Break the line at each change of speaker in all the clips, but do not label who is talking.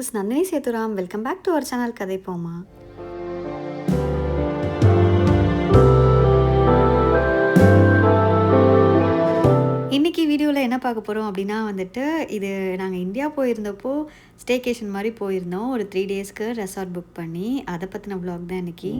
Is Nandini Sethuram. Welcome back to our channel கதை போமா. இன்றைக்கி வீடியோவில் என்ன பார்க்க போகிறோம் அப்படின்னா வந்துட்டு, இது நாங்கள் இந்தியா போயிருந்தப்போ ஸ்டேகேஷன் மாதிரி போயிருந்தோம். ஒரு 3 டேஸ்க்கு ரெசார்ட் புக் பண்ணி அதை பற்றின விளாக் தான் இன்றைக்கி.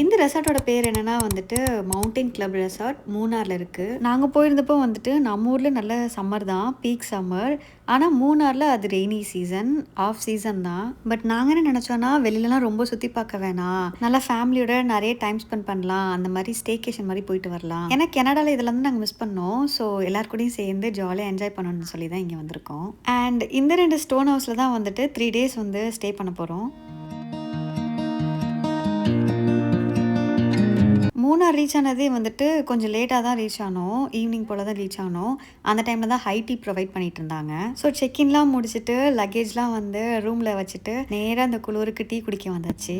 இந்த ரெசார்ட்டோட பேர் என்னென்னா வந்துட்டு மவுண்டைன் கிளப் ரெசார்ட், மூணாரில் இருக்குது. நாங்கள் போயிருந்தப்போ வந்துட்டு நம்ம ஊரில் நல்ல சம்மர் தான், பீக் சம்மர். ஆனால் மூணாரில் அது ரெய்னி சீசன், ஆஃப் சீசன் தான். பட் நாங்கள் என்ன நினச்சோன்னா, வெளியிலலாம் ரொம்ப சுற்றி பார்க்க வேணாம், நல்லா ஃபேமிலியோட நிறைய டைம் ஸ்பெண்ட் பண்ணலாம், அந்த மாதிரி ஸ்டேகேஷன் மாதிரி போயிட்டு வரலாம். ஏன்னா கனடாவில் இதெல்லாம் வந்து நாங்கள் மிஸ் பண்ணோம். ஸோ எல்லாருக்கூடையும் சேர்ந்து ஜாலியாக என்ஜாய் பண்ணணும்னு சொல்லி தான் இங்கே வந்திருக்கோம். அண்ட் இந்த 2 ஸ்டோன் ஹவுஸில் தான் வந்துட்டு 3 டேஸ் வந்து ஸ்டே பண்ண போகிறோம். மூணார் ரீச் ஆனதே வந்துட்டு கொஞ்சம் லேட்டாக தான் ரீச் ஆனோம். ஈவினிங் போல் தான் ரீச் ஆனோம். அந்த டைமில் தான் ஹை டீ ப்ரொவைட் பண்ணிட்டு இருந்தாங்க. ஸோ செக்இன்லாம் முடிச்சுட்டு லக்கேஜ்லாம் வந்து ரூமில் வச்சுட்டு நேராக அந்த குளூருக்கு டீ குடிக்க வந்தாச்சு.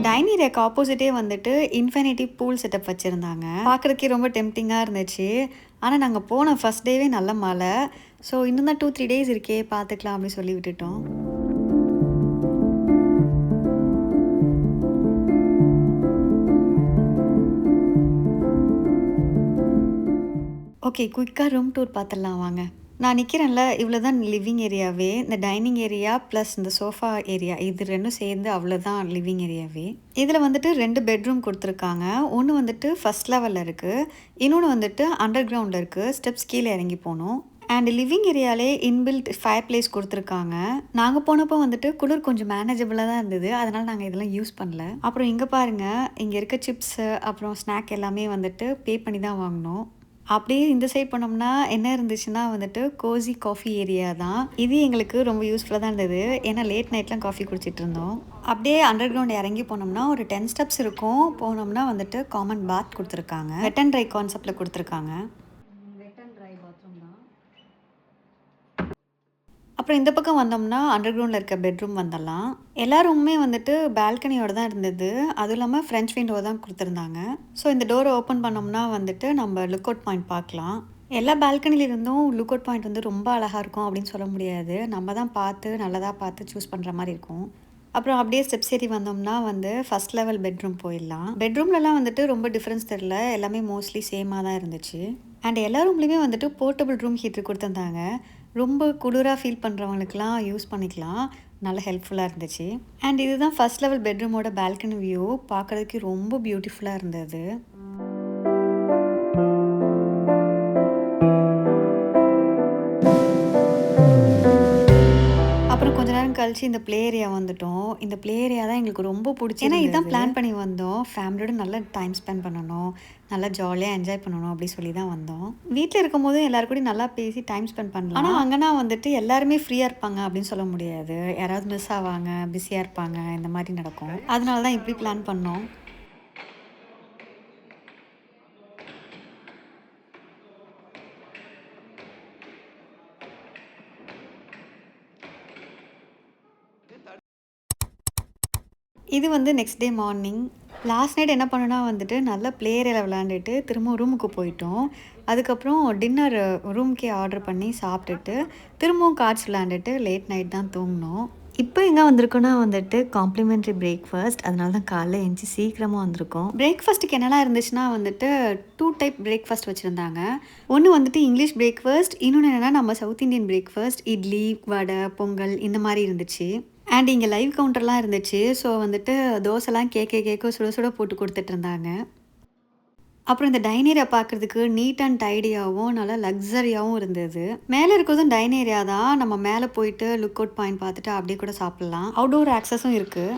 டைனிங் ஏரியாக்கு ஆப்போசிட்டே வந்துட்டு இன்ஃபினிட்டி பூல் செட்டப் வச்சுருந்தாங்க. பார்க்குறதுக்கே ரொம்ப டெம்டிங்காக இருந்துச்சு. ஆனால் நாங்கள் போன ஃபஸ்ட் டேவே நல்ல மழை. ஸோ இன்னும் தான் 2-3 டேஸ் இருக்கே, பார்த்துக்கலாம் அப்படின்னு சொல்லி விட்டுட்டோம். ஓகே, குயிக்காக ரூம் டூர் பார்த்துடலாம் வாங்க. நான் நிற்கிறேன்ல, இவ்வளோ தான் லிவிங் ஏரியாவே. இந்த டைனிங் ஏரியா ப்ளஸ் இந்த சோஃபா ஏரியா, இது ரெண்டும் சேர்ந்து அவ்வளோதான் லிவிங் ஏரியாவே. இதில் வந்துட்டு 2 பெட்ரூம் கொடுத்துருக்காங்க. ஒன்று வந்துட்டு ஃபஸ்ட் லெவலில் இருக்குது, இன்னொன்று வந்துட்டு அண்டர் கிரவுண்டில் இருக்குது. ஸ்டெப்ஸ் கீழே இறங்கி போகணும். அண்ட் லிவிங் ஏரியாலே இன்பில்ட் ஃபயர் பிளேஸ் கொடுத்துருக்காங்க. நாங்கள் போனப்போ வந்துட்டு குளிர் கொஞ்சம் மேனேஜபிளாக தான் இருந்தது, அதனால் நாங்கள் இதெல்லாம் யூஸ் பண்ணல. அப்புறம் இங்கே பாருங்கள், இங்கே இருக்க சிப்ஸு அப்புறம் ஸ்நாக் எல்லாமே வந்துட்டு பே பண்ணி தான் வாங்கினோம். அப்படியே இந்த சைட் பண்ணோம்னா என்ன இருந்துச்சுன்னா வந்துட்டு கோசி காஃபி ஏரியா தான். இது எங்களுக்கு ரொம்ப யூஸ்ஃபுல்லாக தான் இருந்தது, ஏன்னா லேட் நைட்லாம் காஃபி குடிச்சிட்டு இருந்தோம். அப்படியே அண்டர் கிரவுண்ட் இறங்கி போனோம்னா ஒரு 10 ஸ்டெப்ஸ் இருக்கும். போனோம்னா வந்துட்டு காமன் பாத் கொடுத்துருக்காங்க. வெட் அண்ட் ட்ரை கான்செப்டில் கொடுத்துருக்காங்க. அப்புறம் இந்த பக்கம் வந்தோம்னா அண்டர் கிரவுண்டில் இருக்க பெட்ரூம் வந்துடலாம். எல்லா ரூமுமே வந்துட்டு பால்கனியோட தான் இருந்தது. அதுவும் இல்லாமல் ஃப்ரெஞ்ச் விண்டோ தான் கொடுத்துருந்தாங்க. ஸோ இந்த டோரை ஓப்பன் பண்ணோம்னா வந்துட்டு நம்ம லுக் அவுட் பாயிண்ட் பார்க்கலாம். எல்லா பால்கனிலிருந்தும் லுக் அவுட் பாயிண்ட் வந்து ரொம்ப அழகாக இருக்கும் அப்படின்னு சொல்ல முடியாது. நம்ம தான் பார்த்து நல்லதாக பார்த்து சூஸ் பண்ணுற மாதிரி இருக்கும். அப்புறம் அப்படியே ஸ்டெப்ஸ் ஏறி வந்தோம்னா வந்து ஃபஸ்ட் லெவல் பெட்ரூம் போயிடலாம். பெட்ரூம்லலாம் வந்துட்டு ரொம்ப டிஃப்ரென்ஸ் தெரில, எல்லாமே மோஸ்ட்லி சேமாக தான் இருந்துச்சு. அண்ட் எல்லா ரூம்லேயுமே வந்துட்டு போர்ட்டபிள் ரூம் ஹீட்டர் கொடுத்துருந்தாங்க. ரொம்ப குளிராக ஃபீல் பண்ணுறவங்களுக்குலாம் யூஸ் பண்ணிக்கலாம், நல்ல ஹெல்ப்ஃபுல்லாக இருந்துச்சு. அண்ட் இதுதான் ஃபஸ்ட் லெவல் பெட்ரூமோட பால்கனி வியூ. பார்க்குறதுக்கு ரொம்ப பியூட்டிஃபுல்லாக இருந்தது. அப்புறம் கொஞ்ச நேரம் கழிச்சு இந்த ப்ளே ஏரியா வந்துட்டோம். இந்த ப்ளே ஏரியா தான் எங்களுக்கு ரொம்ப பிடிச்சி, ஏன்னா இதான் பிளான் பண்ணி வந்தோம். ஃபேமிலியோட நல்லா டைம் ஸ்பெண்ட் பண்ணணும், நல்லா ஜாலியாக என்ஜாய் பண்ணணும் அப்படி சொல்லி தான் வந்தோம். வீட்டில் இருக்கும் போது எல்லாரும் கூட நல்லா பேசி டைம் ஸ்பெண்ட் பண்ணலாம். ஆனால் அங்கேனா வந்துட்டு எல்லாருமே ஃப்ரீயாக இருப்பாங்க அப்படின்னு சொல்ல முடியாது. யாராவது மிஸ் ஆவாங்க, பிஸியாக இருப்பாங்க, இந்த மாதிரி நடக்கும். அதனால தான் இப்படி பிளான் பண்ணோம். இது வந்து next day morning. Last night என்ன பண்ணோன்னா வந்துட்டு நல்லா ப்ளே ஏரியாவில் விளாண்டுட்டு திரும்ப ரூமுக்கு போயிட்டோம். அதுக்கப்புறம் டின்னர் ரூம்க்கே ஆர்டர் பண்ணி சாப்பிட்டுட்டு திரும்பவும் கார்ட்ஸ் விளாண்டுட்டு லேட் நைட் தான் தூங்கினோம். இப்போ எங்கே வந்திருக்கோன்னா வந்துட்டு காம்ப்ளிமெண்ட்ரி பிரேக்ஃபாஸ்ட், அதனால தான் காலைல எழுந்துச்சி சீக்கிரமாக வந்திருக்கோம். பிரேக்ஃபாஸ்ட்டுக்கு என்னெல்லாம் இருந்துச்சுன்னா வந்துட்டு 2 டைப் பிரேக்ஃபாஸ்ட் வச்சுருந்தாங்க. ஒன்று வந்துட்டு இங்கிலீஷ் பிரேக்ஃபாஸ்ட், இன்னொன்று என்னென்னா நம்ம சவுத் இண்டியன் பிரேக்ஃபாஸ்ட், இட்லி, வடை, பொங்கல் இந்த மாதிரி இருந்துச்சு. அண்ட் இங்கே லைவ் கவுண்டர்லாம் இருந்துச்சு. ஸோ வந்துட்டு தோசைலாம் கேட்க சுட சுட போட்டு கொடுத்துட்ருந்தாங்க. அப்புறம் இந்த டைன் ஏரியா பார்க்குறதுக்கு நீட் அண்ட் டைடியாகவும் நல்லா லக்ஸரியாகவும் இருந்தது. மேலே இருக்கிறதும் டைன் ஏரியா தான். நம்ம மேலே போயிட்டு லுக் அவுட் பாயிண்ட் பார்த்துட்டு அப்படியே கூட சாப்பிட்லாம். அவுட்டோர் ஆக்சஸும் இருக்குது.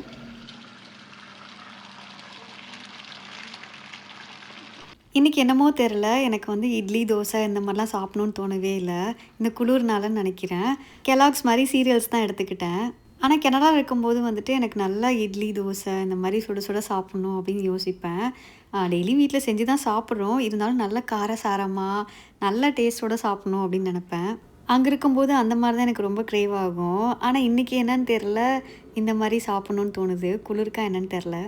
இன்றைக்கி என்னமோ தெரில, எனக்கு வந்து இட்லி, தோசை இந்த மாதிரிலாம் சாப்பிட்ணுன்னு தோணவே இல்லை. இந்த குளிர்னாலன்னு நினைக்கிறேன். கெலாக்ஸ் மாதிரி சீரியல்ஸ் தான் எடுத்துக்கிட்டேன். ஆனால் கனடாவில் இருக்கும்போது வந்துட்டு எனக்கு நல்லா இட்லி, தோசை இந்த மாதிரி சுட சுட சாப்பிட்ணும் அப்படின்னு யோசிப்பேன். டெய்லி வீட்டில் செஞ்சு தான் சாப்பிட்றோம், இருந்தாலும் நல்ல காரசாரமாக நல்ல டேஸ்ட்டோடு சாப்பிட்ணும் அப்படின்னு நினப்பேன். அங்கே இருக்கும்போது அந்த மாதிரி தான் எனக்கு ரொம்ப க்ரேவ் ஆகும். ஆனால் இன்றைக்கி என்னன்னு தெரில, இந்த மாதிரி சாப்பிட்ணுன்னு தோணுது. குளிருக்கா என்னன்னு தெரில.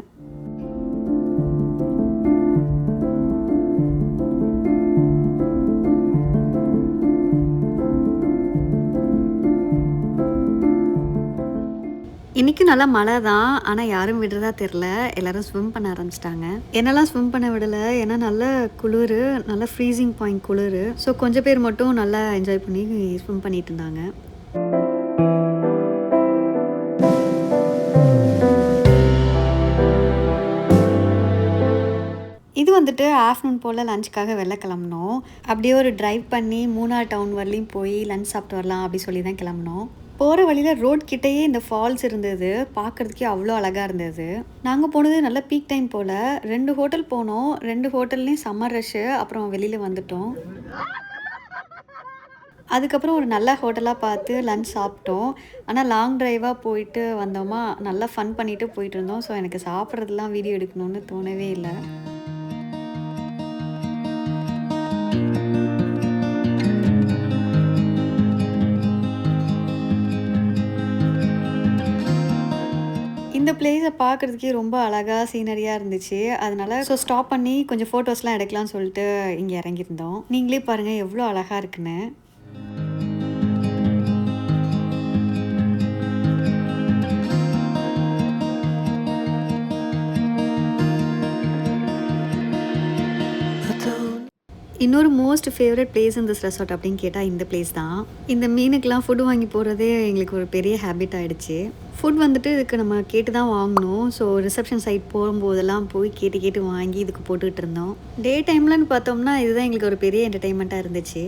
இன்றைக்கும் நல்லா மழை தான். ஆனால் யாரும் விடுறதா தெரில. எல்லோரும் ஸ்விம் பண்ண ஆரம்பிச்சிட்டாங்க. என்னெல்லாம் ஸ்விம் பண்ண விடலை. ஏன்னா நல்ல குளிர், நல்ல ஃப்ரீசிங் பாயிண்ட் குளிர். ஸோ கொஞ்சம் பேர் மட்டும் நல்லா என்ஜாய் பண்ணி ஸ்விம் பண்ணிட்டு இருந்தாங்க. இது வந்துட்டு ஆஃப்டர்நூன் போல் லஞ்சுக்காக வெளில கிளம்புனோம். அப்படியே ஒரு ட்ரைவ் பண்ணி மூணார் டவுன் வரலையும் போய் லஞ்ச் சாப்பிட்டு வரலாம் அப்படி சொல்லி தான் கிளம்புனோம். போகிற வழியில் ரோட் கிட்டேயே இந்த ஃபால்ஸ் இருந்தது. பார்க்குறதுக்கே அவ்வளோ அழகாக இருந்தது. நாங்கள் போனது நல்ல பீக் டைம் போல். 2 ஹோட்டல் போனோம். 2 ஹோட்டல்லையும் சம்மர் ரஷ்ஷு. அப்புறம் வெளியில் வந்துட்டோம். அதுக்கப்புறம் ஒரு நல்ல ஹோட்டலாக பார்த்து லஞ்ச் சாப்பிட்டோம். ஆனால் லாங் ட்ரைவாக போயிட்டு வந்தோமா, நல்லா ஃபன் பண்ணிவிட்டு போயிட்டு இருந்தோம். ஸோ எனக்கு சாப்பிட்றதுலாம் வீடியோ எடுக்கணும்னு தோணவே இல்லை. இந்த பிளேஸை பார்க்குறதுக்கே ரொம்ப அழகாக சீனரியாக இருந்துச்சு. அதனால ஸ்டாப் பண்ணி கொஞ்சம் ஃபோட்டோஸ்லாம் எடுக்கலாம்னு சொல்லிட்டு இங்கே இறங்கியிருந்தோம். நீங்களே பாருங்கள் எவ்வளோ அழகாக இருக்குன்னு. இன்னொரு most favourite place in this resort அப்படின்னு கேட்டால் இந்த பிளேஸ் தான். இந்த மீனுக்கெலாம் ஃபுட்டு வாங்கி போகிறதே எங்களுக்கு ஒரு பெரிய ஹேபிட் ஆகிடுச்சு. ஃபுட் வந்துட்டு இதுக்கு நம்ம கேட்டு தான் வாங்கணும். ஸோ ரிசப்ஷன் சைட் போகும்போதெல்லாம் போய் கேட்டு கேட்டு வாங்கி இதுக்கு போட்டுக்கிட்டு இருந்தோம். டே டைம்லன்னு பார்த்தோம்னா இதுதான் எங்களுக்கு ஒரு பெரிய என்டர்டெயின்மெண்ட்டாக இருந்துச்சு.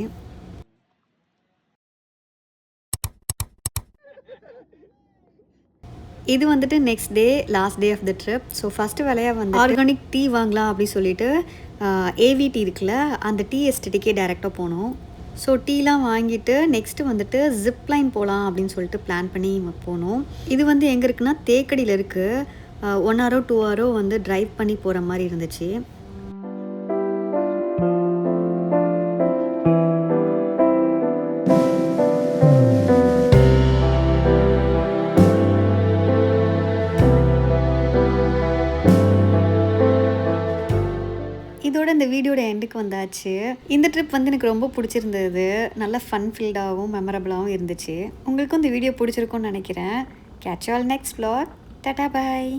இது வந்துட்டு next day, last day of the trip. So first வேலையாக வந்து ஆர்கானிக் டீ வாங்கலாம் அப்படின்னு சொல்லிட்டு ஏவி டீ இருக்குல்ல, அந்த டீ எஸ்டேட்டுக்கே டைரெக்டாக போனோம். ஸோ டீலாம் வாங்கிட்டு நெக்ஸ்ட்டு வந்துட்டு ஜிப் லைன் போகலாம் அப்படின்னு சொல்லிட்டு பிளான் பண்ணி போனோம். இது வந்து எங்கே இருக்குன்னா தேக்கடியில் இருக்குது. 1 ஹாரோ 2 ஹாரோ வந்து ட்ரைவ் பண்ணி போகிற மாதிரி இருந்துச்சு. இதோட இந்த வீடியோட எண்டுக்கு வந்தாச்சு. இந்த ட்ரிப் வந்து எனக்கு ரொம்ப பிடிச்சிருந்தது. நல்ல ஃபன் ஃபீல்டாகவும் மெமரபிளாகவும் இருந்துச்சு. உங்களுக்கும் இந்த வீடியோ பிடிச்சிருக்கும்னு நினைக்கிறேன். Catch you all next vlog. Tata bye.